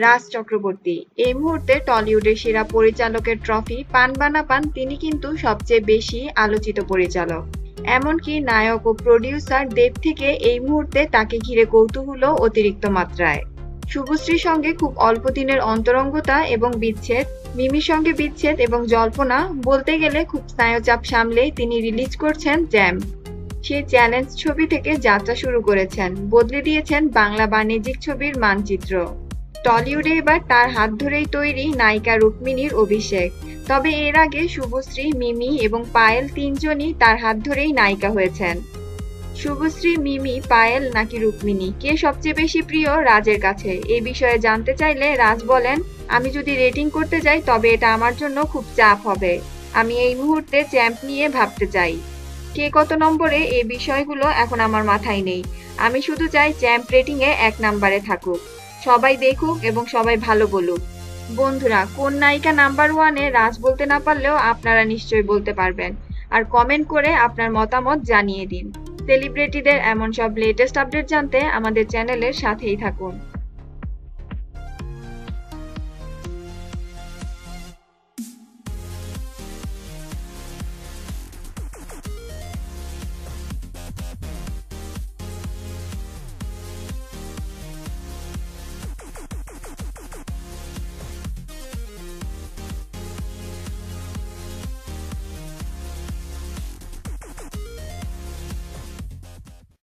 রাজ চক্রবর্তী এই মুহূর্তে টলিউডের সেরা পরিচালকের ট্রফি পান বা না পান, তিনি কিন্তু সবচেয়ে বেশি আলোচিত পরিচালক। এমনকি নায়ক ও প্রডিউসার দেব থেকে এই মুহূর্তে তাকে ঘিরে কৌতূহল অতিরিক্ত মাত্রায়। শুভশ্রীর সঙ্গে খুব অল্প দিনের অন্তরঙ্গতা এবং বিচ্ছেদ, মিমির সঙ্গে বিচ্ছেদ এবং জল্পনা, বলতে গেলে খুব স্নায়ুচাপ সামলে তিনি রিলিজ করছেন জ্যাম। সেই চ্যালেঞ্জ ছবি থেকে যাত্রা শুরু করেছেন, বদলে দিয়েছেন বাংলা বাণিজ্যিক ছবির মানচিত্র। টলিউডে এবার তার হাত ধরেই তৈরি নায়িকা রুক্মিণীর অভিষেক। তবে এর আগে শুভশ্রী, মিমি এবং পায়েল তিনজনই তার হাত ধরেই নায়িকা হয়েছেন। শুভশ্রী, মিমি, পায়েল নাকি রুক্মিণী, কে সবচেয়ে বেশি প্রিয় রাজের কাছে? এই বিষয়ে জানতে চাইলে রাজ বলেন, আমি যদি রেটিং করতে যাই তবে এটা আমার জন্য খুব চাপ হবে। আমি এই মুহূর্তে চ্যাম্প নিয়ে ভাবতে চাই। কে কত নম্বরে এই বিষয়গুলো এখন আমার মাথায় নেই। আমি শুধু চাই চ্যাম্প রেটিং এ 1 নম্বরে থাকুক, সবাই দেখুক এবং সবাই ভালো বলুক। বন্ধুরা, কোন নায়িকা নাম্বার 1-এ রাজ বলতে না পারলেও আপনারা নিশ্চয়ই বলতে পারবেন। আর কমেন্ট করে আপনার মতামত জানিয়ে দিন। সেলিব্রিটিদের এমন সব লেটেস্ট আপডেট জানতে আমাদের চ্যানেলের সাথেই থাকুন।